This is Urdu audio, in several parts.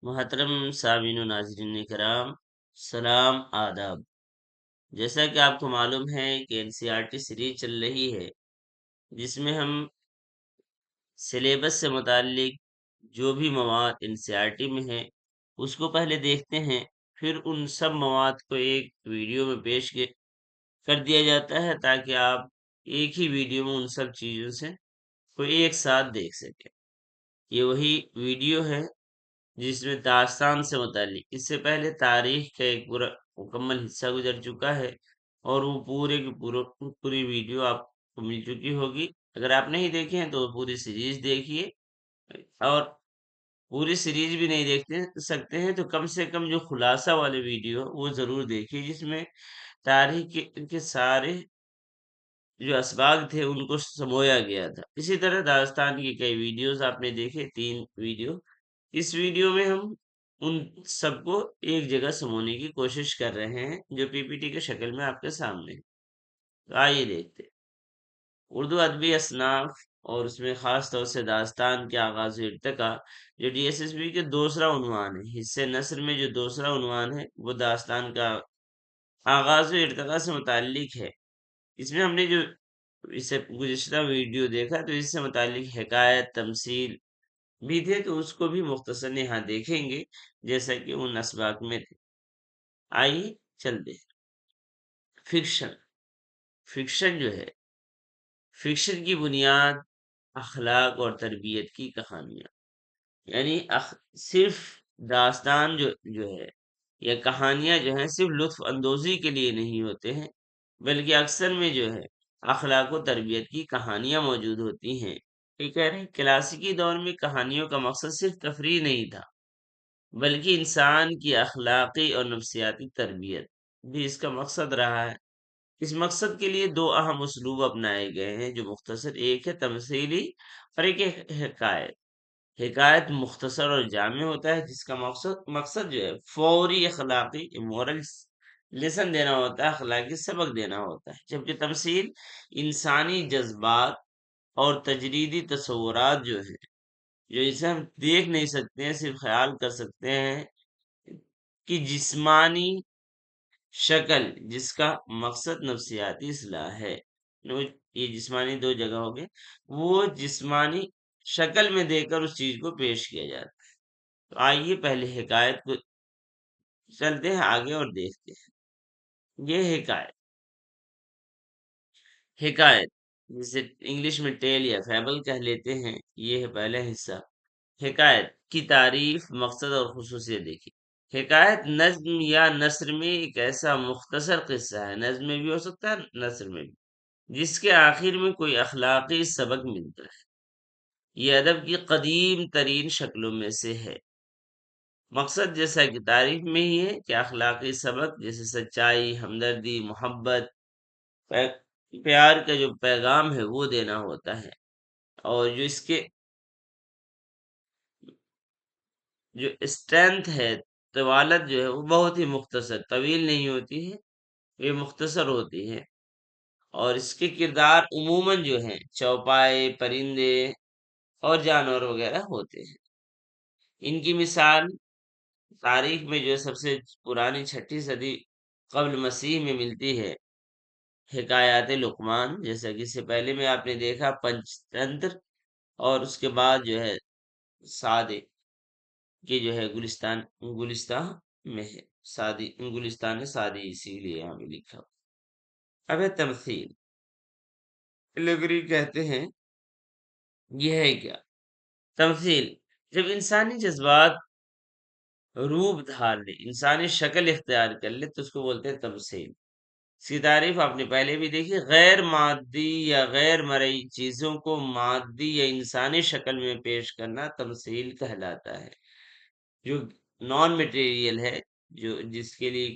محترم سامعین و ناظرین کرام، سلام آداب۔ جیسا کہ آپ کو معلوم ہے کہ NCERT سیریز چل رہی ہے، جس میں ہم سلیبس سے متعلق جو بھی مواد NCERT میں ہے اس کو پہلے دیکھتے ہیں، پھر ان سب مواد کو ایک ویڈیو میں کر دیا جاتا ہے تاکہ آپ ایک ہی ویڈیو میں ان سب چیزوں سے کو ایک ساتھ دیکھ سکیں۔ یہ وہی ویڈیو ہے جس میں داستان سے متعلق اس سے پہلے تاریخ کا ایک پورا مکمل حصہ گزر چکا ہے، اور وہ پوری ویڈیو آپ کو مل چکی ہوگی۔ اگر آپ نہیں دیکھے ہیں تو پوری سیریز دیکھیے، اور پوری سیریز بھی نہیں دیکھتے سکتے ہیں تو کم سے کم جو خلاصہ والے ویڈیو وہ ضرور دیکھیے، جس میں تاریخ کے سارے جو اسباق تھے ان کو سمویا گیا تھا۔ اسی طرح داستان کی کئی ویڈیوز آپ نے دیکھے، 3 ویڈیو۔ اس ویڈیو میں ہم ان سب کو ایک جگہ سمونے کی کوشش کر رہے ہیں، جو PPT کے شکل میں آپ کے سامنے ہے۔ تو آئیے دیکھتے ہیں۔ اردو ادبی اصناف، اور اس میں خاص طور سے داستان کے آغاز و ارتقاء، جو DSSB کے دوسرا عنوان ہے۔ حصہ نثر میں جو دوسرا عنوان ہے وہ داستان کا آغاز و ارتقاء سے متعلق ہے۔ اس میں ہم نے جو اس سے گزشتہ ویڈیو دیکھا تو اس سے متعلق حکایت، تمثیل بھی تھے، تو اس کو بھی مختصر یہاں دیکھیں گے جیسا کہ ان اسباق میں تھے۔ آئیے چلتے ہیں۔ فکشن فکشن جو ہے، فکشن کی بنیاد اخلاق اور تربیت کی کہانیاں، یعنی صرف داستان جو ہے یا کہانیاں جو ہیں صرف لطف اندوزی کے لیے نہیں ہوتے ہیں، بلکہ اکثر میں جو ہے اخلاق و تربیت کی کہانیاں موجود ہوتی ہیں۔ یہ کہہ رہے ہیں کلاسیکی دور میں کہانیوں کا مقصد صرف تفریح نہیں تھا، بلکہ انسان کی اخلاقی اور نفسیاتی تربیت بھی اس کا مقصد رہا ہے۔ اس مقصد کے لیے 2 اہم اسلوب اپنائے گئے ہیں جو مختصر، ایک ہے تمثیلی اور ایک ہے حکایت۔ حکایت مختصر اور جامع ہوتا ہے، جس کا مقصد جو ہے فوری اخلاقی مورل لیسن دینا ہوتا ہے، اخلاقی سبق دینا ہوتا ہے، جبکہ تمثیل انسانی جذبات اور تجریدی تصورات جو ہے، جو اسے ہم دیکھ نہیں سکتے ہیں، صرف خیال کر سکتے ہیں، کہ جسمانی شکل جس کا مقصد نفسیاتی اصلاح ہے۔ یہ جسمانی 2 جگہ ہو گئے، وہ جسمانی شکل میں دے کر اس چیز کو پیش کیا جاتا ہے۔ تو آئیے پہلے حکایت کو چلتے ہیں آگے اور دیکھتے ہیں۔ یہ حکایت جسے انگلش میں ٹیل یا فیبل کہہ لیتے ہیں، یہ ہے پہلا حصہ۔ حکایت کی تعریف، مقصد اور خصوصیت دیکھیے۔ حکایت نظم یا نثر میں ایک ایسا مختصر قصہ ہے، نظم میں بھی ہو سکتا ہے، نثر میں بھی، جس کے آخر میں کوئی اخلاقی سبق ملتا ہے۔ یہ ادب کی قدیم ترین شکلوں میں سے ہے۔ مقصد جیسا کہ تعریف میں ہی ہے کہ اخلاقی سبق جیسے سچائی، ہمدردی، محبت، پیار کا جو پیغام ہے وہ دینا ہوتا ہے، اور جو اس کے جو اسٹرینتھ ہے، طوالت جو ہے وہ بہت ہی مختصر، طویل نہیں ہوتی ہے، یہ مختصر ہوتی ہے، اور اس کے کردار عموماً جو ہیں چوپائے، پرندے اور جانور وغیرہ ہوتے ہیں۔ ان کی مثال تاریخ میں جو سب سے پرانی 6 صدی قبل مسیح میں ملتی ہے، حکایات لقمان، جیسا کہ اس سے پہلے میں آپ نے دیکھا پنچ تنتر، اور اس کے بعد جو ہے سعدی کہ جو ہے گلستان میں ہے، گلستان سعدی اسی لیے یہاں بھی لکھا ہوا۔ اب ہے تمثیل، الگری کہتے ہیں۔ یہ ہے کیا؟ تمثیل جب انسانی جذبات روپ دھار لے، انسانی شکل اختیار کر لے، تو اس کو بولتے ہیں تمثیل۔ اس کی تعریف آپ نے پہلے بھی دیکھی، غیر مادی یا غیر مرئی چیزوں کو مادی یا انسانی شکل میں پیش کرنا تمثیل کہلاتا ہے۔ جو نان میٹیریل ہے، جو جس کے لیے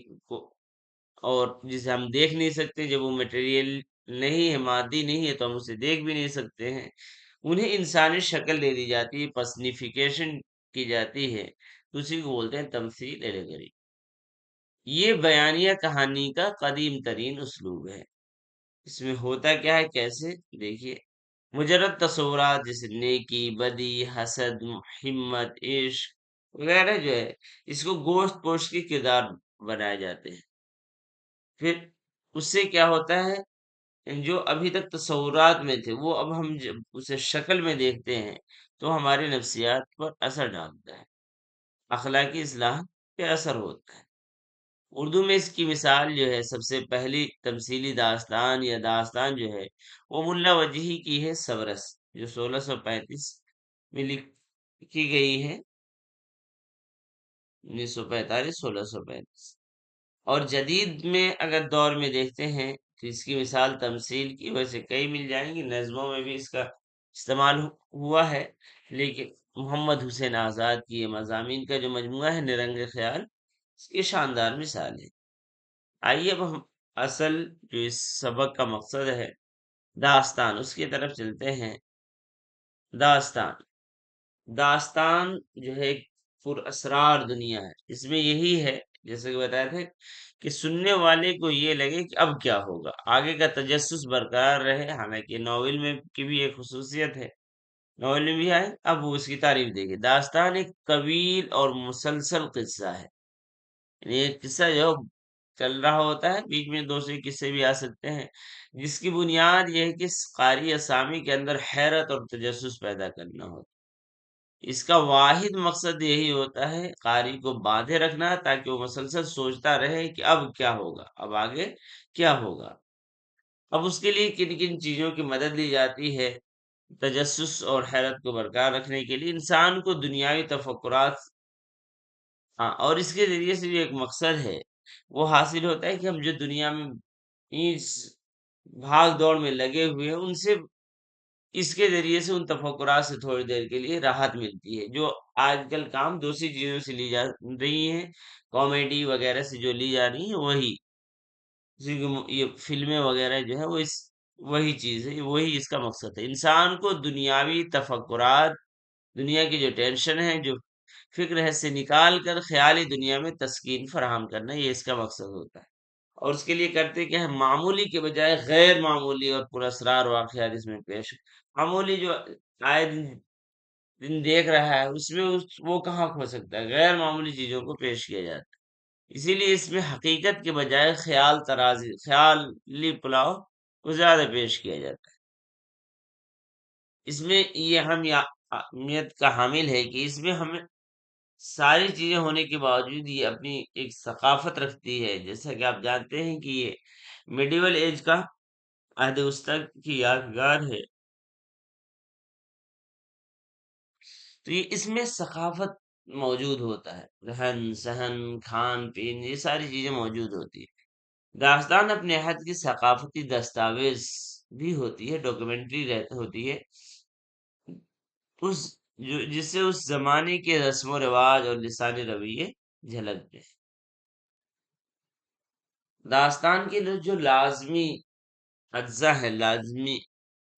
اور جسے ہم دیکھ نہیں سکتے، جب وہ میٹیریل نہیں ہے، مادی نہیں ہے، تو ہم اسے دیکھ بھی نہیں سکتے ہیں، انہیں انسانی شکل دے دی جاتی ہے، پرسنیفیکیشن کی جاتی ہے، تو اسی کو بولتے ہیں تمثیل، ایلیگری۔ یہ بیانیہ کہانی کا قدیم ترین اسلوب ہے۔ اس میں ہوتا کیا ہے، کیسے؟ دیکھیے، مجرد تصورات جیسے نیکی، بدی، حسد، ہمت، عشق وغیرہ جو ہے اس کو گوشت پوشت کے کردار بنائے جاتے ہیں۔ پھر اس سے کیا ہوتا ہے، جو ابھی تک تصورات میں تھے وہ اب ہم جب اسے شکل میں دیکھتے ہیں تو ہماری نفسیات پر اثر ڈالتا ہے، اخلاقی اصلاح پہ اثر ہوتا ہے۔ اردو میں اس کی مثال جو ہے سب سے پہلی تمثیلی داستان یا داستان جو ہے وہ ملا وجہی کی ہے سورس، جو 1635 میں لکھی گئی ہے، 1945 1635۔ اور جدید میں اگر دور میں دیکھتے ہیں تو اس کی مثال تمثیل کی وجہ سے کئی مل جائیں گی، نظموں میں بھی اس کا استعمال ہوا ہے، لیکن محمد حسین آزاد کی یہ مضامین کا جو مجموعہ ہے نرنگ خیال، اس کی شاندار مثال ہے۔ آئیے اب ہم اصل جو اس سبق کا مقصد ہے داستان، اس کی طرف چلتے ہیں۔ داستان داستان جو ہے ایک پر اسرار دنیا ہے، اس میں یہی ہے جیسے کہ بتایا تھا کہ سننے والے کو یہ لگے کہ اب کیا ہوگا، آگے کا تجسس برقرار رہے۔ حالانکہ ناول میں کی بھی ایک خصوصیت ہے، ناول میں بھی آئے اب وہ اس کی تعریف دے گی۔ داستان ایک طویل اور مسلسل قصہ ہے، یعنی ایک قصہ جو چل رہا ہوتا ہے، بیچ میں دوسرے قصے بھی آ سکتے ہیں، جس کی بنیاد یہ ہے کہ قاری اسامی کے اندر حیرت اور تجسس پیدا کرنا ہوتا ہے۔ اس کا واحد مقصد یہی ہوتا ہے قاری کو باندھے رکھنا، تاکہ وہ مسلسل سوچتا رہے کہ اب کیا ہوگا، اب آگے کیا ہوگا۔ اب اس کے لیے کن کن چیزوں کی مدد لی جاتی ہے تجسس اور حیرت کو برقرار رکھنے کے لیے؟ انسان کو دنیاوی تفکرات، ہاں، اور اس کے ذریعے سے جو ایک مقصد ہے وہ حاصل ہوتا ہے کہ ہم جو دنیا میں اس بھاگ دوڑ میں لگے ہوئے ہیں ان سے، اس کے ذریعے سے ان تفکرات سے تھوڑی دیر کے لیے راحت ملتی ہے، جو آج کل کام دوسری چیزوں سے لی جا رہی ہیں، کامیڈی وغیرہ سے جو لی جا رہی ہیں وہی، جیسے کہ یہ فلمیں وغیرہ جو ہے وہ اس وہی چیز ہے، وہی اس کا مقصد ہے، انسان کو دنیاوی تفکرات، دنیا کی جو ٹینشن ہے، جو فکر ہے، سے نکال کر خیالی دنیا میں تسکین فراہم کرنا، یہ اس کا مقصد ہوتا ہے۔ اور اس کے لیے کرتے کیا ہے، معمولی کے بجائے غیر معمولی اور پراسرار واقعات اس میں پیش، معمولی جو آئے دن دیکھ رہا ہے اس میں وہ کہاں کھو سکتا ہے، غیر معمولی چیزوں کو پیش کیا جاتا ہے۔ اسی لیے اس میں حقیقت کے بجائے خیال ترازی، خیالی پلاؤ کو زیادہ پیش کیا جاتا ہے۔ اس میں یہ اہمیت کا حامل ہے کہ اس میں ہمیں ساری چیزیں ہونے کے باوجود یہ اپنی ایک ثقافت رکھتی ہے، جیسا کہ آپ جانتے ہیں کہ یہ میڈیول ایج کا عہد وسطی کی یادگار ہے، تو یہ اس میں ثقافت موجود ہوتا ہے، رہن سہن، کھان پین، یہ ساری چیزیں موجود ہوتی ہے۔ داستان اپنے عہد کی ثقافتی دستاویز بھی ہوتی ہے، ڈاکومنٹری ہوتی ہے، اس جس سے اس زمانے کے رسم و رواج اور لسانی رویے جھلکتے ہیں۔ داستان کے جو لازمی اجزاء ہے، لازمی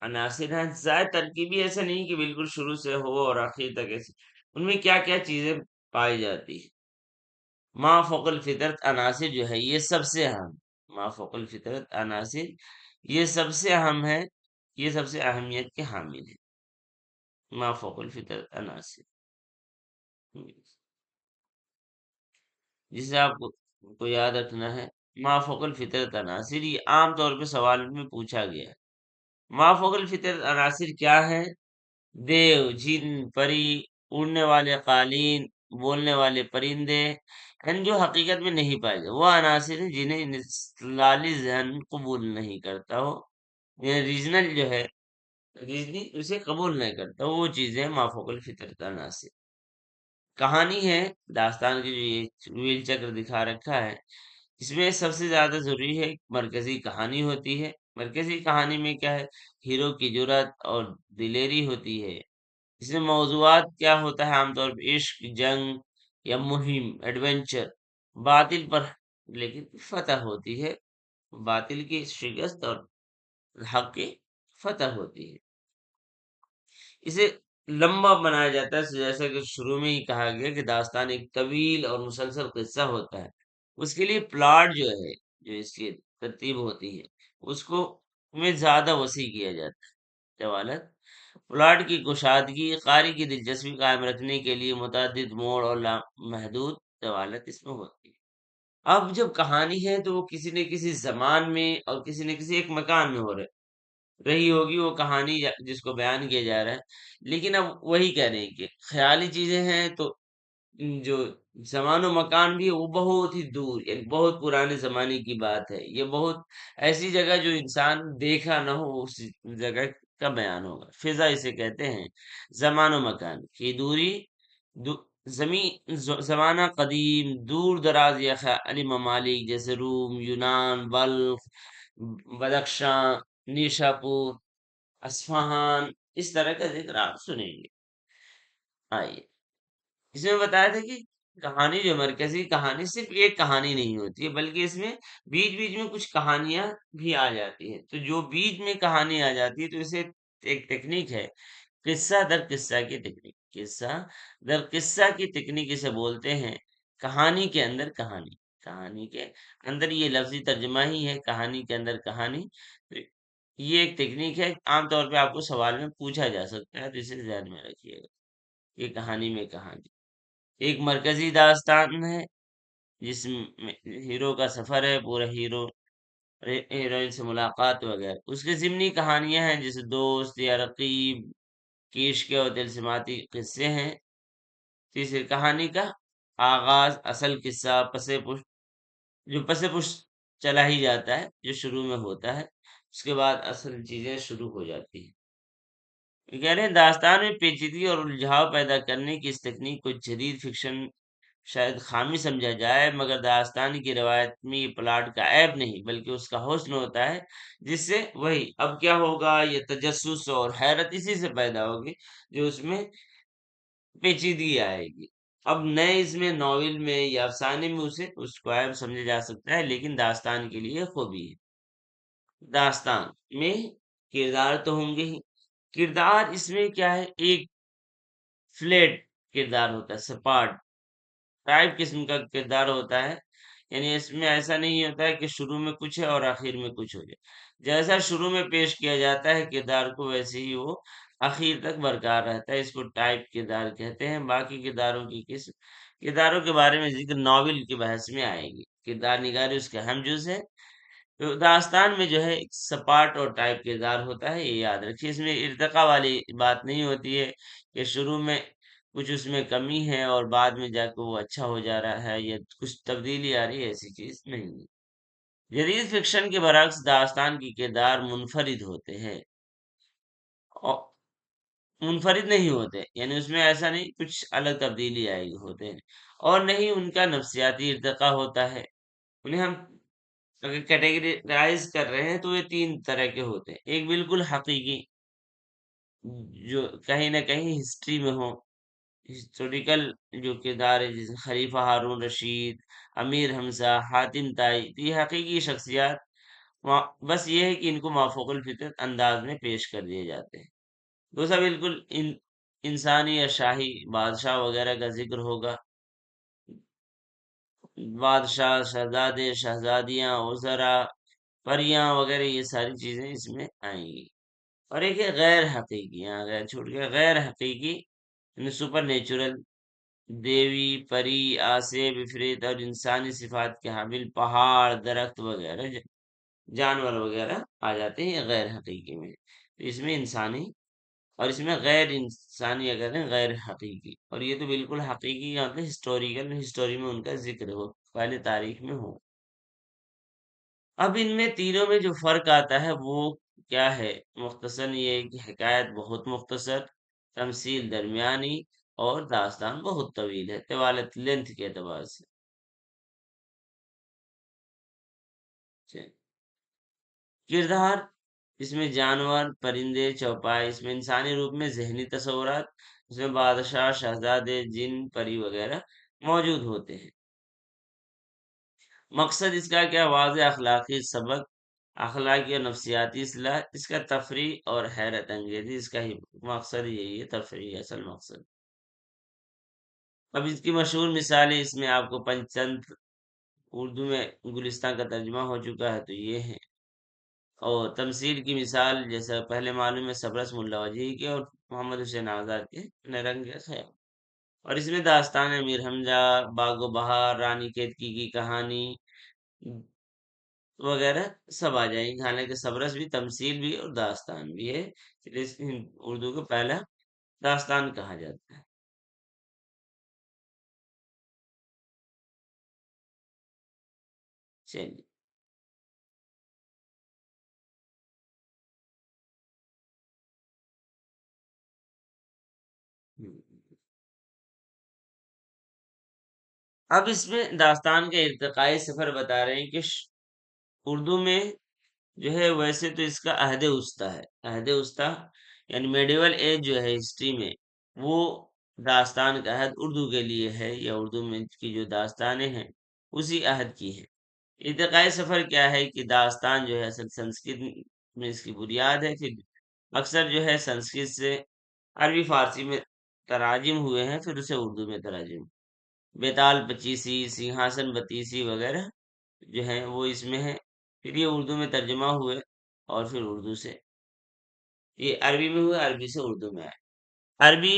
عناصر ہیں، زائد ترکیبی ایسا نہیں کہ بالکل شروع سے ہو اور آخر تک ایسے، ان میں کیا کیا چیزیں پائی جاتی ہیں؟ ما فوق الفطرت عناصر جو ہے یہ سب سے اہم، ما فوق الفطرت عناصر یہ سب سے اہم ہے، یہ سب سے اہمیت کے حامل ہے، ما فوق الفطرت عناصر، جسے آپ کو یاد رکھنا ہے۔ ما فوق الفطرت عناصر یہ عام طور پہ سوال میں پوچھا گیا ہے۔ ما فوق الفطرت عناصر کیا ہے؟ دیو، جن، پری، اڑنے والے قالین، بولنے والے پرندے، جو حقیقت میں نہیں پائے جائے، وہ عناصر ہیں جنہیں استدلالی ذہن قبول نہیں کرتا ہو، یہ ریجنل جو ہے، ریزننگ اسے قبول نہیں کرتا، وہ چیزیں ما فوق الفطرت عناصر۔ کہانی ہے، داستان کی جو یہ ویل چکر دکھا رکھا ہے، اس میں سب سے زیادہ ضروری ہے مرکزی کہانی ہوتی ہے۔ مرکزی کہانی میں کیا ہے، ہیرو کی جرات اور دلیری ہوتی ہے۔ اس میں موضوعات کیا ہوتا ہے، عام طور پہ عشق، جنگ یا مہم، ایڈونچر، باطل پر لیکن فتح ہوتی ہے، باطل کی شکست اور حق کی فتح ہوتی ہے۔ اسے لمبا بنایا جاتا ہے، جیسا کہ شروع میں ہی کہا گیا کہ داستان ایک طویل اور مسلسل قصہ ہوتا ہے، اس کے لیے پلاٹ جو ہے، جو اس کی ترتیب ہوتی ہے، اس کو میں زیادہ وسیع کیا جاتا ہے، جوالت پلاٹ کی کشادگی قاری کی دلچسپی قائم رکھنے کے لیے متعدد موڑ اور محدود طوالت اس میں ہوتی ہے۔ اب جب کہانی ہے تو وہ کسی نہ کسی زمان میں اور کسی نہ کسی ایک مکان میں رہی ہوگی وہ کہانی جس کو بیان کیا جا رہا ہے، لیکن اب وہی کہہ رہے ہیں کہ خیالی چیزیں ہیں تو جو زمان و مکان بھی ہے وہ بہت ہی دور، یعنی بہت پرانے زمانے کی بات ہے، یہ بہت ایسی جگہ جو انسان دیکھا نہ ہو اس جگہ کا بیان ہوگا۔ فضا اسے کہتے ہیں، زمان و مکان کی دوری، زمانہ قدیم دور دراز یا خیالی ممالک جیسے روم، یونان، بلخ، بدخشاں، نیشاپور، اصفہان، اس طرح کا ذکر آپ سنیں گے۔ آئیے اس میں بتایا تھا کہ کہانی جو مرکزی کہانی صرف ایک کہانی نہیں ہوتی ہے بلکہ اس میں بیچ بیچ میں کچھ کہانیاں بھی آ جاتی ہیں، تو جو بیچ میں کہانی آ جاتی ہے تو اسے ایک ٹیکنیک ہے، قصہ در قصہ کی تکنیک، قصہ در قصہ کی تکنیک اسے بولتے ہیں۔ کہانی کے اندر کہانی، کہانی کے اندر، یہ لفظی ترجمہ ہی ہے، کہانی کے اندر کہانی۔ تو یہ ایک تکنیک ہے، عام طور پہ آپ کو سوال میں پوچھا جا سکتا ہے، تو اسے ذہن میں رکھیے گا، یہ کہانی میں کہانی ایک مرکزی داستان ہے جس میں ہیرو کا سفر ہے، پورا ہیروئن سے ملاقات وغیرہ، اس کے ضمنی کہانیاں ہیں جیسے دوست یا رقیب کی عشق اور تلسماتی قصے ہیں۔ تیسری کہانی کا آغاز، اصل قصہ جو پس پش چلا ہی جاتا ہے، جو شروع میں ہوتا ہے، اس کے بعد اصل چیزیں شروع ہو جاتی ہیں۔ یہ کہہ رہے ہیں داستان میں پیچیدگی اور الجھاؤ پیدا کرنے کی اس تکنیک کو جدید فکشن شاید خامی سمجھا جائے، مگر داستان کی روایت میں یہ پلاٹ کا عیب نہیں بلکہ اس کا حسن ہوتا ہے، جس سے وہی اب کیا ہوگا یہ تجسس اور حیرت اسی سے پیدا ہوگی جو اس میں پیچیدگی آئے گی۔ اب نئے اس میں ناول میں یا افسانے میں اس کو عیب سمجھا جا سکتا ہے، لیکن داستان کے لیے خوبی ہے۔ داستان میں کردار تو ہوں گے ہی، کردار اس میں کیا ہے، ایک فلیٹ کردار ہوتا ہے، سپاٹ ٹائپ قسم کا کردار ہوتا ہے، یعنی اس میں ایسا نہیں ہوتا ہے کہ شروع میں کچھ ہے اور آخر میں کچھ ہو جائے، جیسا شروع میں پیش کیا جاتا ہے کردار کو ویسے ہی وہ آخر تک برقرار رہتا ہے، اس کو ٹائپ کردار کہتے ہیں۔ باقی کرداروں کی کرداروں کے بارے میں ذکر ناول کی بحث میں آئے گی، کردار نگاری اس کا اہم جز ہے۔ تو داستان میں جو ہے ایک سپاٹ اور ٹائپ کردار ہوتا ہے، یہ یاد رکھیے، اس میں ارتقا والی بات نہیں ہوتی ہے کہ شروع میں کچھ اس میں کمی ہے اور بعد میں جا کے وہ اچھا ہو جا رہا ہے یا کچھ تبدیلی آ رہی ہے، ایسی چیز نہیں ہے۔ جدید فکشن کے برعکس داستان کی کردار منفرد ہوتے ہیں اور منفرد نہیں ہوتے، یعنی اس میں ایسا نہیں کچھ الگ تبدیلی آئے گی ہوتے ہیں، اور نہیں ان کا نفسیاتی ارتقا ہوتا ہے۔ انہیں ہم اگر کیٹیگرائز کر رہے ہیں تو یہ تین طرح کے ہوتے ہیں، ایک بالکل حقیقی جو کہیں نہ کہیں ہسٹری میں ہو، ہسٹوریکل جو کردار ہے جیسے خلیفہ ہارون رشید، امیر حمزہ، حاتم طائی، تو یہ حقیقی شخصیات، بس یہ ہے کہ ان کو مافوق الفطرت انداز میں پیش کر دیے جاتے ہیں۔ دوسرا بالکل انسانی یا شاہی بادشاہ وغیرہ کا ذکر ہوگا، بادشاہ، شہزادے، شہزادیاں، وزراء، پریاں وغیرہ، یہ ساری چیزیں اس میں آئیں گی۔ اور ایک ہے غیر حقیقی، یہاں غیر چھوٹ گیا، غیر حقیقی یعنی سپر نیچرل، دیوی، پری، آسے، بفریت اور انسانی صفات کے حامل پہاڑ، درخت وغیرہ، جانور وغیرہ آ جاتے ہیں غیر حقیقی میں۔ تو اس میں انسانی اور اس میں غیر انسانی اگر ہے غیر حقیقی، اور یہ تو بالکل حقیقی کا مطلب ہسٹوریکل، ہسٹوری میں ان کا ذکر ہو، پہلے تاریخ میں ہو۔ اب ان میں تینوں میں جو فرق آتا ہے وہ کیا ہے، مختصر یہ ہے کہ حکایت بہت مختصر، تمثیل درمیانی، اور داستان بہت طویل ہے، طوالت لینتھ کے اعتبار سے۔ اچھا، کردار اس میں جانور، پرندے، چوپائے، اس میں انسانی روپ میں ذہنی تصورات، اس میں بادشاہ، شہزادے، جن، پری وغیرہ موجود ہوتے ہیں۔ مقصد اس کا کیا، واضح اخلاقی سبق، اخلاقی اور نفسیاتی اصلاح، اس کا تفریح اور حیرت انگیزی، اس کا ہی مقصد یہی ہے، تفریح اصل مقصد۔ اب اس کی مشہور مثالیں اس میں آپ کو پنچتنتر، اردو میں گلستان کا ترجمہ ہو چکا ہے، تو یہ ہے، اور تمثیل کی مثال جیسا پہلے معلوم ہے سبرس ملا وجیہ کی، اور محمد حسین آزاد کے نے رنگ خیال۔ اور اس میں داستان امیر حمزہ، باغ و بہار، رانی کیتکی کی کہانی وغیرہ سب آ جائیں گے، حالانکہ سبرس بھی تمثیل بھی اور داستان بھی ہے، اردو کا پہلا داستان کہا جاتا ہے۔ چلیے۔ اب اس میں داستان کا ارتقائی سفر بتا رہے ہیں کہ اردو میں جو ہے ویسے تو اس کا عہد وسطی ہے، عہد وسطی یعنی میڈیول ایج جو ہے ہسٹری میں، وہ داستان کا عہد اردو کے لیے ہے، یا اردو میں کی جو داستانیں ہیں اسی عہد کی ہیں۔ ارتقائی سفر کیا ہے کہ داستان جو ہے اصل سنسکرت میں اس کی بنیاد ہے، پھر اکثر جو ہے سنسکرت سے عربی فارسی میں تراجم ہوئے ہیں، پھر اسے اردو میں تراجم، بیتال پچیسی، سنہاسن بتیسی وغیرہ جو ہیں وہ اس میں ہیں، پھر یہ اردو میں ترجمہ ہوئے، اور پھر اردو سے یہ عربی میں ہوئے، عربی سے اردو میں آئے۔ عربی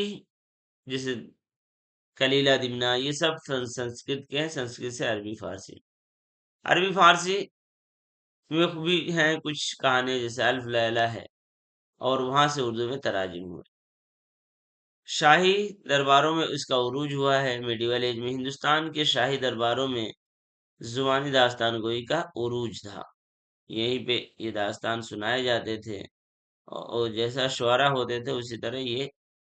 جیسے کلیلہ دمنا یہ سب سنسکرت کے ہیں، سنسکرت سے عربی فارسی، عربی فارسی میں بھی ہیں کچھ کہانی جیسے الف لیلہ ہے، اور وہاں سے اردو میں تراجم ہوئے۔ شاہی درباروں میں اس کا عروج ہوا ہے، میڈیول ایج میں ہندوستان کے شاہی درباروں میں زبانی داستان گوئی کا عروج تھا، یہیں پہ یہ داستان سنائے جاتے تھے، اور جیسا شعرا ہوتے تھے اسی طرح یہ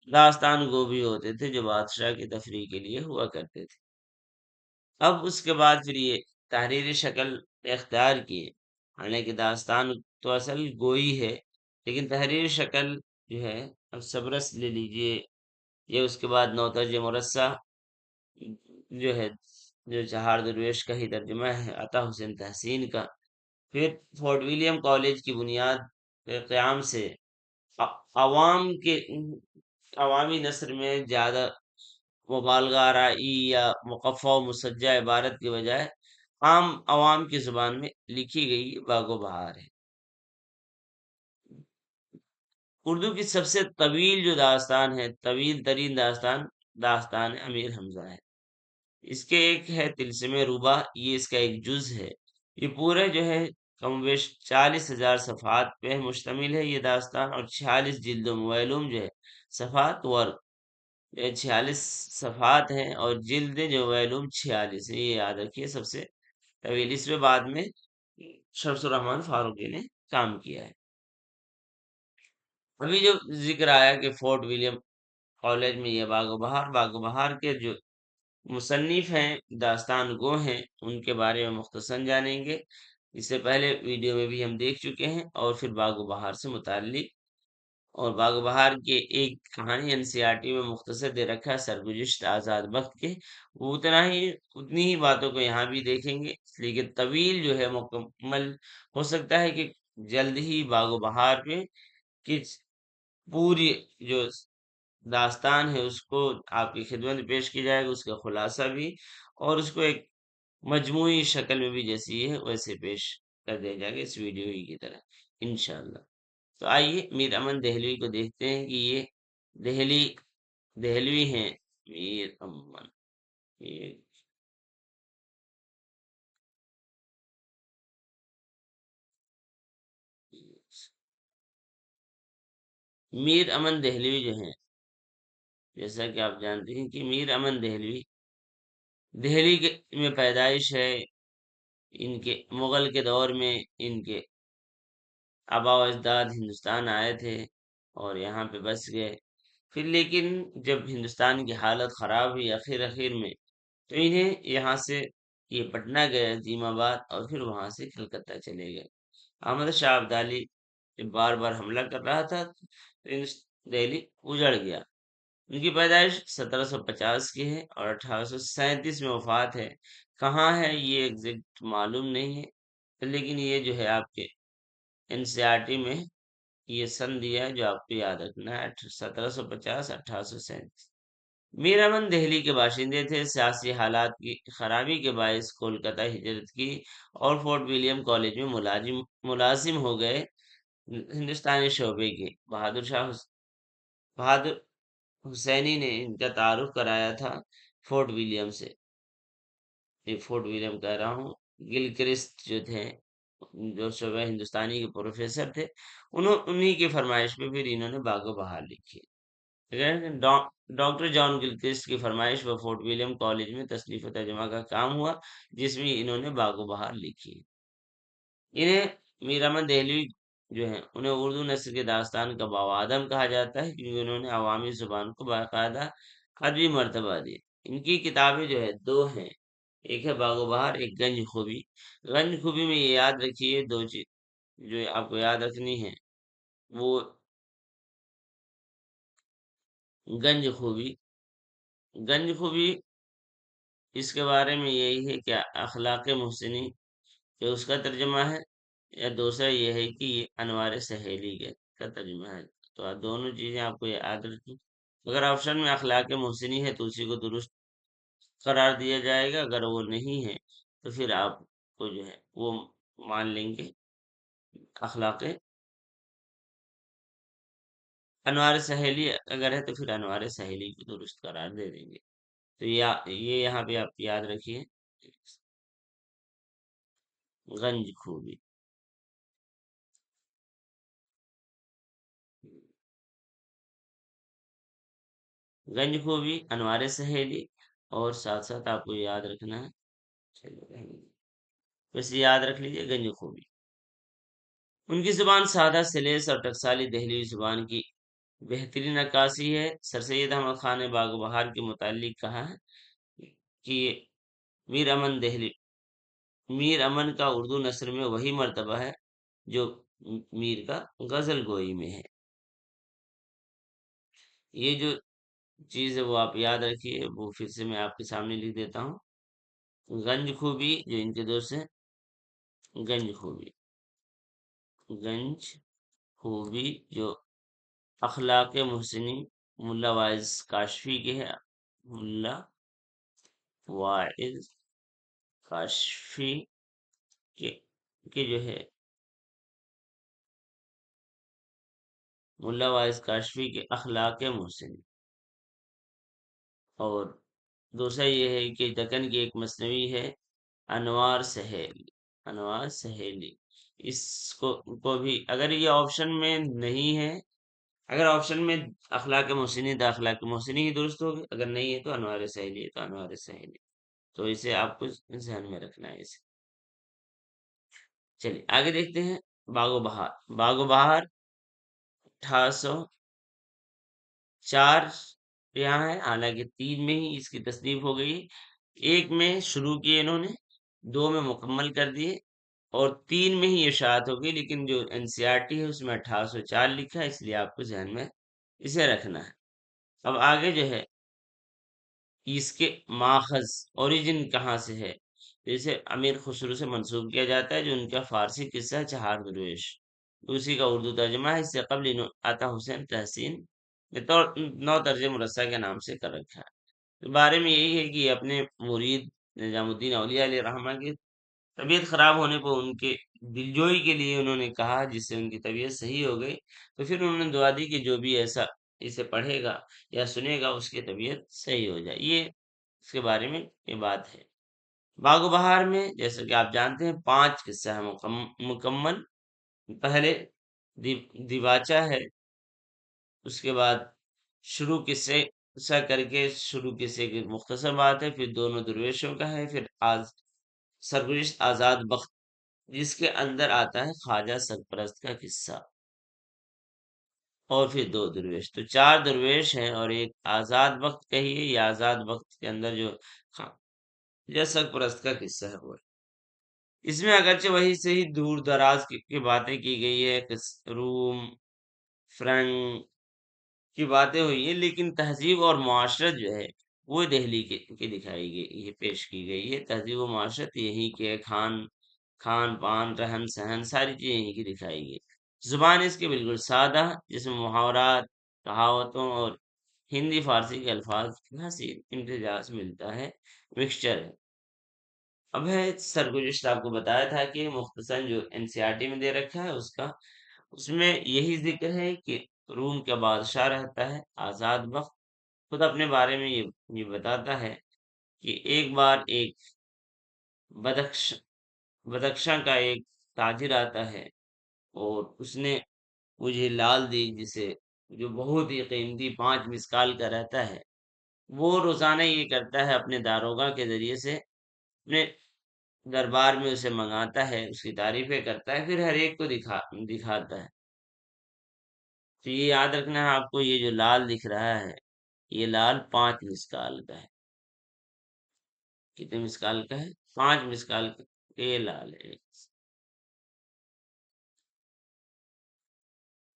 داستان گو بھی ہوتے تھے جو بادشاہ کی تفریح کے لیے ہوا کرتے تھے۔ اب اس کے بعد پھر یہ تحریری شکل اختیار کیے، حالانکہ داستان تو اصل گوئی ہے، لیکن تحریری شکل جو ہے، اب سبرس لے لیجئے، یہ اس کے بعد نوترج مرصع جو ہے، جو چہار درویش کا ہی ترجمہ ہے عطا حسین تحسین کا، پھر فورٹ ولیم کالج کی بنیاد کے قیام سے عوام کے عوامی نثر میں زیادہ مبالغہ آرائی یا مقفع و مسجع عبارت کی بجائے عام عوام کی زبان میں لکھی گئی باغ و بہار ہے۔ اردو کی سب سے طویل جو داستان ہے، طویل ترین داستان، داستان امیر حمزہ ہے۔ اس کے ایک ہے طلسم روبا، یہ اس کا ایک جز ہے، یہ پورے جو ہے کم بیش 40,000 صفحات پہ مشتمل ہے یہ داستان، اور 46 جلد و مویلم جو ہے صفحات ورق، یہ 46 صفحات ہیں، اور جلد جو ویلوم 46 ہے، یہ یاد رکھیے سب سے طویل، اس میں بعد میں شمس الرحمن فاروقی نے کام کیا ہے۔ ابھی جو ذکر آیا کہ فورٹ ولیم کالج میں یہ باغ و بہار، باغ و بہار کے جو مصنف ہیں، داستان گو ہیں، ان کے بارے میں مختصر جانیں گے، اس سے پہلے ویڈیو میں بھی ہم دیکھ چکے ہیں، اور پھر باغ و بہار سے متعلق، اور باغ و بہار کے ایک کہانی NCERT میں مختصر دے رکھا ہے سرگزشت آزاد وقت کے، وہ اتنی ہی باتوں کو یہاں بھی دیکھیں گے، اس لیے کہ طویل جو ہے مکمل ہو سکتا ہے کہ جلد ہی باغ و بہار پہ کی پوری جو داستان ہے اس کو آپ کی خدمت میں پیش کی جائے گی، اس کا خلاصہ بھی، اور اس کو ایک مجموعی شکل میں بھی جیسی ہے ویسے پیش کر دیا جائے گا اس ویڈیو ہی کی طرح انشاءاللہ۔ تو آئیے میر امن دہلوی کو دیکھتے ہیں کہ یہ دہلی دہلوی ہیں۔ میر امن، یہ میر امن دہلوی جو ہیں، جیسا کہ آپ جانتے ہیں کہ میر امن دہلوی دہلی کے میں پیدائش ہے، ان کے مغل کے دور میں ان کے آبا و اجداد ہندوستان آئے تھے اور یہاں پہ بس گئے، پھر لیکن جب ہندوستان کی حالت خراب ہوئی آخر آخر میں، تو انہیں یہاں سے یہ پٹنہ گئے، عظیم آباد، اور پھر وہاں سے کلکتہ چلے گئے۔ احمد شاہ ابدالی جب بار بار حملہ کر رہا تھا تو دہلی اجڑ گیا۔ ان کی پیدائش 1750 کی ہے اور 1837 میں وفات ہے، کہاں ہے یہ ایگزیکٹ معلوم نہیں ہے، لیکن یہ جو ہے آپ کے NCERT میں یہ سن دیا ہے جو آپ کو یاد رکھنا ہے، 1750 1837۔ میر امن دہلی کے باشندے تھے، سیاسی حالات کی خرابی کے باعث کولکتہ ہجرت کی اور فورٹ ولیم کالج میں ملازم ہو گئے، ہندوستانی شعبے کے۔ بہادر شاہ بہادر حسینی نے ان کا تعارف کرایا تھا فورٹ ولیم سے. یہ فورٹ ولیم کہہ رہا ہوں، گلکرسٹ جو تھے، جو صوبہ ہندوستانی کے پروفیسر تھے، انہی کی فرمائش پہ پھر انہوں نے باغ و بہار لکھی. ٹھیک ہے، ڈاکٹر جان گلکرسٹ کی فرمائش پر فورٹ ولیم کالج میں تصنیف و ترجمہ کا کام ہوا، جس میں انہوں نے باغ و بہار لکھی. انہیں میر احمد دہلوی جو ہیں، انہیں اردو نثر کے داستان کا بابا کہا جاتا ہے، کیونکہ انہوں نے عوامی زبان کو باقاعدہ ادبی مرتبہ دی. ان کی کتابیں جو ہے دو ہیں، ایک ہے باغ و بہار، ایک گنج خوبی. گنج خوبی میں یہ یاد رکھیے دو چیز جو آپ کو یاد رکھنی ہے. وہ گنج خوبی، گنج خوبی اس کے بارے میں یہی ہے کہ اخلاق محسنی، کہ اس کا ترجمہ ہے، یا دوسرا یہ ہے کہ یہ انوار سہیلی کا ترجمہ ہے. تو دونوں چیزیں آپ کو یاد رکھیں. اگر آپشن میں اخلاق محسنی ہے تو اسی کو درست قرار دیا جائے گا، اگر وہ نہیں ہے تو پھر آپ کو جو ہے وہ مان لیں گے اخلاق انوار سہیلی اگر ہے تو پھر انوار سہیلی کو درست قرار دے دیں گے. تو یہ یہاں پہ آپ یاد رکھیے، گنج خوبی. گنج خوبی، انوار سہیلی، اور ساتھ ساتھ آپ کو یاد رکھنا ہے، چلو بس یاد رکھ لیجیے گنج خوبی. ان کی زبان سادہ، سلیس اور ٹکسالی دہلی زبان کی بہترین عکاسی ہے. سر سید احمد خان نے باغ و بہار کے متعلق کہا ہے کہ میر امن دہلی میر امن کا اردو نثر میں وہی مرتبہ ہے جو میر کا غزل گوئی میں ہے. یہ جو چیز ہے وہ آپ یاد رکھیے، وہ پھر سے میں آپ کے سامنے لکھ دیتا ہوں. گنج خوبی جو ان کے دوست ہیں، گنج خوبی، گنج خوبی جو اخلاق محسنی ملا وائز کاشفی کے ہے. ملا وائز کاشفی کے جو ہے، ملا وائز کاشفی کے اخلاق محسنی. اور دوسرا یہ ہے کہ دکن کی ایک مثنوی ہے، انوار سہیلی. انوار سہیلی، اس کو بھی اگر یہ آپشن میں نہیں ہے، اگر آپشن میں اخلاق محسنی تو اخلاق محسنی ہی درست ہوگی، اگر نہیں ہے تو انوار سہیلی ہے تو انوار سہیلی. تو اسے آپ کو ذہن میں رکھنا ہے اسے. چلیے آگے دیکھتے ہیں. باغ و بہار، باغ و بہار 1804 یہاں ہے، حالانکہ 3 میں ہی اس کی تصنیف ہو گئی. 1 میں شروع کیے انہوں نے، 2 میں مکمل کر دیے، اور 3 میں ہی اشاعت ہو گئی. لیکن جو NCERT ہے اس میں 1804 لکھا ہے، اس لیے آپ کو ذہن میں اسے رکھنا ہے. اب آگے جو ہے اس کے ماخذ، اوریجن کہاں سے ہے. جیسے امیر خسرو سے منسوب کیا جاتا ہے، جو ان کا فارسی قصہ ہے چہار درویش، اسی کا اردو ترجمہ ہے. اس سے قبل عطا حسین تحسین نے نو طرز مرصع کے نام سے کر رکھا ہے. بارے میں یہی ہے کہ یہ اپنے مرید نظام الدین اولیاء علیہ رحمہ کی طبیعت خراب ہونے پر ان کے دلجوئی کے لیے انہوں نے کہا، جس سے ان کی طبیعت صحیح ہو گئی. تو پھر انہوں نے دعا دی کہ جو بھی ایسا اسے پڑھے گا یا سنے گا اس کی طبیعت صحیح ہو جائے. یہ اس کے بارے میں یہ بات ہے. باغ و بہار میں جیسا کہ آپ جانتے ہیں 5 قصہ ہے مکمل. پہلے دیواچہ ہے، اس کے بعد شروع قصے سا کر کے شروع قصے کی مختصر بات ہے، پھر دونوں درویشوں کا ہے، پھر سرگزشت آزاد بخت جس کے اندر آتا ہے خواجہ سرپرست کا قصہ، اور پھر 2 درویش. تو 4 درویش ہیں، اور ایک آزاد وقت کہیے یا آزاد وقت کے اندر جو خواجہ سرپرست کا قصہ ہے وہ ہے. اس میں اگرچہ وہی سے ہی دور دراز کی باتیں کی گئی ہے، روم فرنگ کی باتیں ہوئی ہیں، لیکن تہذیب اور معاشرت جو ہے وہ دہلی کی دکھائی گئی، یہ پیش کی گئی ہے. تہذیب و معاشرت یہی کے کھان پان، رہن سہن، ساری چیزیں یہیں کی دکھائی گئی. زبان اس کی بالکل سادہ، جس میں محاورات، کہاوتوں اور ہندی فارسی کے الفاظ کا حسین امتزاج ملتا ہے، مکسچر ہے. اب ہے سرگزشت، آپ کو بتایا تھا کہ مختصر جو NCERT میں دے رکھا ہے اس میں یہی ذکر ہے کہ روم کا بادشاہ رہتا ہے، آزاد بخت، خود اپنے بارے میں یہ بتاتا ہے کہ ایک بار ایک بدخش بدخشاں کا ایک تاجر آتا ہے اور اس نے مجھے لال دی، جسے جو بہت ہی قیمتی 5 مسکال کا رہتا ہے۔ وہ روزانہ یہ کرتا ہے، اپنے داروغہ کے ذریعے سے اپنے دربار میں اسے منگاتا ہے، اس کی تعریفیں کرتا ہے، پھر ہر ایک کو دکھاتا ہے۔ تو یہ یاد رکھنا ہے آپ کو، یہ جو لال دکھ رہا ہے، یہ لال 5 مسکال کا ہے۔ کتنے مسکال کا ہے؟ 5 مسکال کا یہ لال ہے۔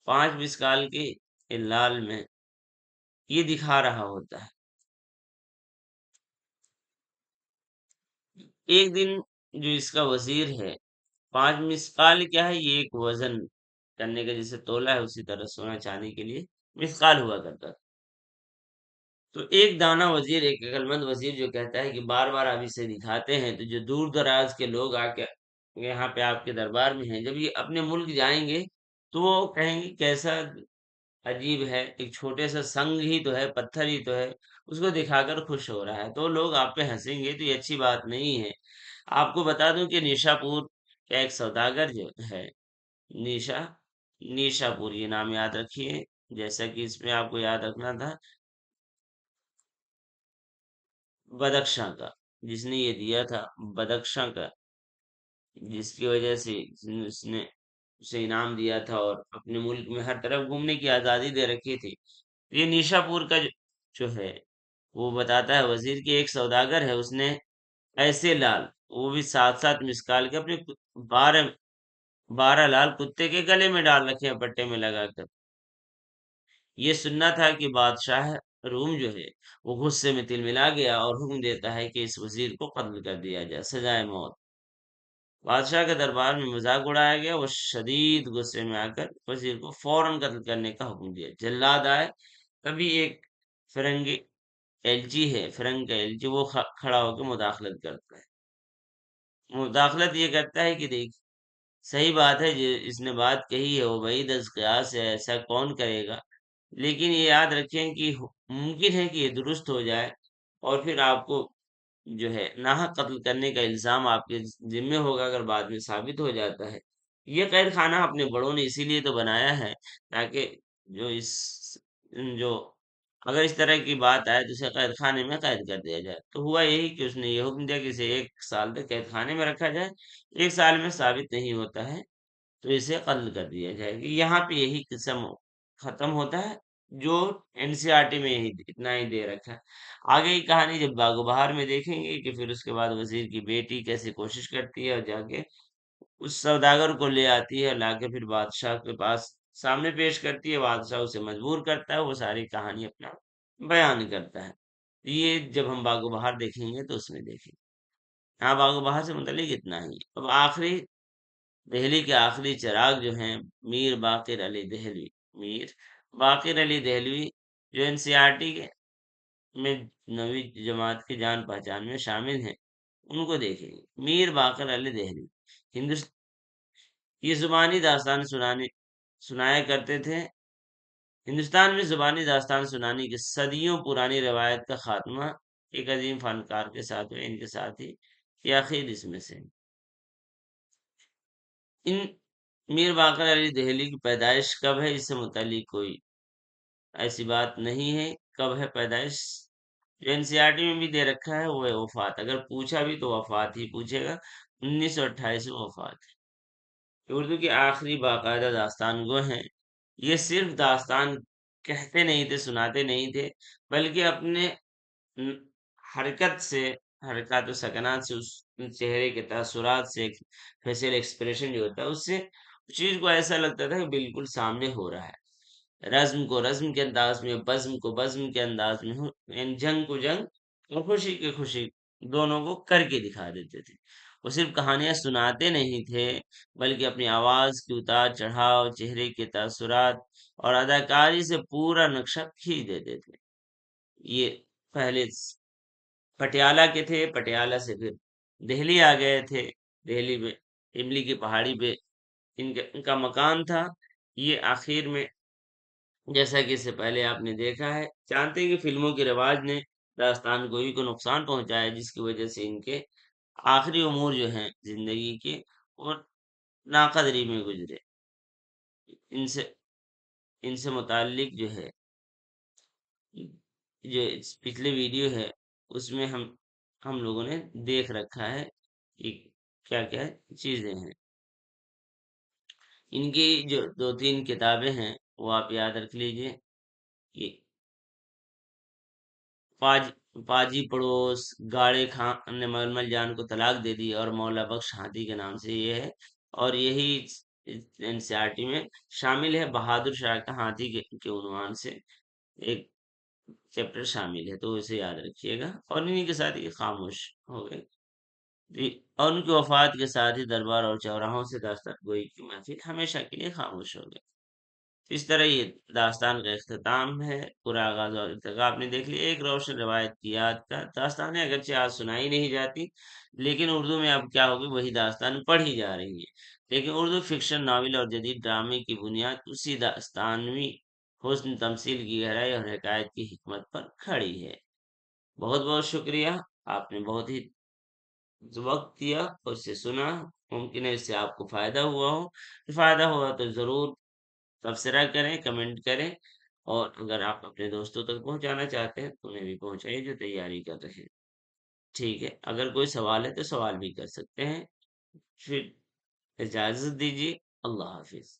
5 مسکال کے یہ لال میں یہ دکھا رہا ہوتا ہے۔ ایک دن جو اس کا وزیر ہے، 5 مسکال کیا ہے؟ یہ ایک وزن کرنے کا جیسے تولا ہے، اسی طرح سونا چاندی کے لیے مسکال ہوا کرتا تھا۔ تو ایک دانا وزیر، ایک عقلمند وزیر جو کہتا ہے کہ بار بار آپ اسے دکھاتے ہیں تو جو دور دراز کے لوگ آ کے یہاں پہ آپ کے دربار میں ہیں، جب یہ اپنے ملک جائیں گے تو وہ کہیں گے کیسا عجیب ہے، ایک چھوٹے سا سنگ ہی تو ہے، پتھر ہی تو ہے، اس کو دکھا کر خوش ہو رہا ہے، تو لوگ آپ پہ ہنسیں گے، تو یہ اچھی بات نہیں ہے۔ آپ کو بتا دوں کہ نیشا پور کا ایک سوداگر جو ہے، نیشا نیشا پور، یہ نام یاد رکھیے، جیسا کہ اس میں آپ کو یاد رکھنا تھا بدخشاں کا، جس نے یہ دیا تھا بدخشاں کا، جس کی وجہ سے اس نے اسے انعام دیا تھا اور اپنے ملک میں ہر طرف گھومنے کی آزادی دے رکھی تھی۔ یہ نیشا پور کا جو ہے، وہ بتاتا ہے وزیر کے ایک سوداگر ہے، اس نے ایسے لال، وہ بھی 7 7 مسکال کے، اپنے 12 لال کتے کے گلے میں ڈال رکھے ہیں پٹے میں لگا کر۔ یہ سننا تھا کہ بادشاہ روم جو ہے وہ غصے میں تل ملا گیا اور حکم دیتا ہے کہ اس وزیر کو قتل کر دیا جائے، سزائے موت۔ بادشاہ کے دربار میں مذاق اڑایا گیا، وہ شدید غصے میں آ کر وزیر کو فوراً قتل کرنے کا حکم دیا۔ جلاد آئے، تبھی ایک فرنگی ایلچی ہے، فرنگ کا ایلچی، وہ کھڑا ہو کے مداخلت کرتا ہے۔ مداخلت یہ کرتا ہے کہ دیکھ، صحیح بات ہے جو اس نے بات کہی ہے، وہ بعید از قیاس ہے، ایسا کون کرے گا، لیکن یہ یاد رکھیں کہ ممکن ہے کہ یہ درست ہو جائے اور پھر آپ کو جو ہے ناحق قتل کرنے کا الزام آپ کے ذمے ہوگا اگر بعد میں ثابت ہو جاتا ہے۔ یہ قید خانہ اپنے بڑوں نے اسی لیے تو بنایا ہے، تاکہ جو جو اگر اس طرح کی بات آئے تو اسے قید خانے میں قید کر دیا جائے۔ تو ہوا یہی کہ اس نے یہ حکم دیا کہ اسے 1 سال تک قید خانے میں رکھا جائے، 1 سال میں ثابت نہیں ہوتا ہے تو اسے قتل کر دیا جائے گا۔ یہاں پہ یہی قسم ختم ہوتا ہے، جو NCERT میں یہی اتنا ہی دے رکھا ہے۔ آگے کی کہانی جب باغ و بہار میں دیکھیں گے کہ پھر اس کے بعد وزیر کی بیٹی کیسے کوشش کرتی ہے اور جا کے اس سوداگر کو لے آتی ہے، لا کے پھر بادشاہ کے پاس سامنے پیش کرتی ہے، بادشاہ اسے مجبور کرتا ہے، وہ ساری کہانی اپنا بیان کرتا ہے۔ یہ جب ہم باغ و بہار دیکھیں گے تو اس میں دیکھیں گے۔ ہاں، باغ و بہار سے متعلق اتنا ہی۔ اب آخری دہلی کے آخری چراغ جو ہیں، میر باقر علی دہلوی، میر باقر علی دہلوی، جو NCERT کے میں 9ویں جماعت کی جان پہچان میں شامل ہیں، ان کو دیکھیں گے۔ میر باقر علی دہلوی یہ زبانی داستان سنایا کرتے تھے۔ ہندوستان میں زبانی داستان سنانے کی صدیوں پرانی روایت کا خاتمہ ایک عظیم فنکار کے ساتھ ہوئے، ان کے ساتھ ہی یہ آخر اس میں سے۔ ان میر باقر علی دہلوی کی پیدائش کب ہے، اس سے متعلق کوئی ایسی بات نہیں ہے۔ کب ہے پیدائش، جو NCERT میں بھی دے رکھا ہے وہ ہے وفات، اگر پوچھا بھی تو وفات ہی پوچھے گا، 1928 میں وفات ہے۔ اردو کے آخری باقاعدہ داستان گو ہیں۔ یہ صرف داستان کہتے نہیں تھے، سناتے نہیں تھے، بلکہ اپنے ن- حرکت سے، حرکات و سکنات سے، اس چہرے کے تاثرات سے، فیشل ایکسپریشن جو ہوتا ہے اس سے اس چیز کو ایسا لگتا تھا کہ بالکل سامنے ہو رہا ہے۔ رزم کو رزم کے انداز میں، بزم کو بزم کے انداز میں، یعنی جنگ کو جنگ اور خوشی کی خوشی، دونوں کو کر کے دکھا دیتے تھے۔ وہ صرف کہانیاں سناتے نہیں تھے، بلکہ اپنی آواز کی اتار چڑھاؤ، چہرے کے تاثرات اور اداکاری سے پورا نقشہ کھینچ دیتے تھے۔ یہ پہلے پٹیالہ کے تھے، پٹیالہ سے پھر دہلی آ گئے تھے، دہلی میں املی کی پہاڑی پہ ان کا مکان تھا۔ یہ آخر میں جیسا کہ اس سے پہلے آپ نے دیکھا ہے، جانتے ہیں کہ فلموں کے رواج نے داستان گوئی کو نقصان پہنچایا، جس کی وجہ سے ان کے آخری امور جو ہیں زندگی کے وہ ناقدری میں گزرے۔ ان سے ان سے متعلق جو ہے، جو پچھلے ویڈیو ہے، اس میں ہم لوگوں نے دیکھ رکھا ہے کہ کیا کیا چیزیں ہیں۔ ان کی جو دو تین کتابیں ہیں وہ آپ یاد رکھ لیجئے کہ پاج پاجی پڑوس، گاڑے خان نے ململ جان کو طلاق دے دی اور مولا بخش ہاتھی کے نام سے یہ ہے، اور یہی این سی آر ٹی میں شامل ہے۔ بہادر شاہ کا ہاتھی کے عنوان سے ایک چیپٹر شامل ہے، تو اسے یاد رکھیے گا، اور انہیں کے ساتھ یہ خاموش ہو گئے جی۔ اور ان کی وفات کے ساتھ ہی دربار اور چوراہوں سے داستان گوئی کی محفل ہمیشہ کے لیے خاموش ہو گئی۔ اس طرح یہ داستان کا اختتام ہے، پورا آغاز اور ارتقا آپ نے دیکھ لیا، ایک روشن روایت کی یاد کا داستان ہے، اگرچہ آج سنائی نہیں جاتی، لیکن اردو میں اب کیا ہوگی، وہی داستان پڑھی جا رہی ہے۔ لیکن اردو فکشن، ناول اور جدید ڈرامے کی بنیاد اسی داستانوی حسن، تمثیل کی گہرائی اور حکایت کی حکمت پر کھڑی ہے۔ بہت بہت شکریہ، آپ نے بہت ہی وقت دیا اور اسے سنا۔ ممکن ہے اس سے آپ کو فائدہ ہوا ہو، فائدہ ہوا تو ضرور تبصرہ کریں، کمنٹ کریں، اور اگر آپ اپنے دوستوں تک پہنچانا چاہتے ہیں تو انہیں بھی پہنچائیے جو تیاری کر رہے ہیں۔ ٹھیک ہے، اگر کوئی سوال ہے تو سوال بھی کر سکتے ہیں۔ پھر اجازت دیجیے، اللہ حافظ۔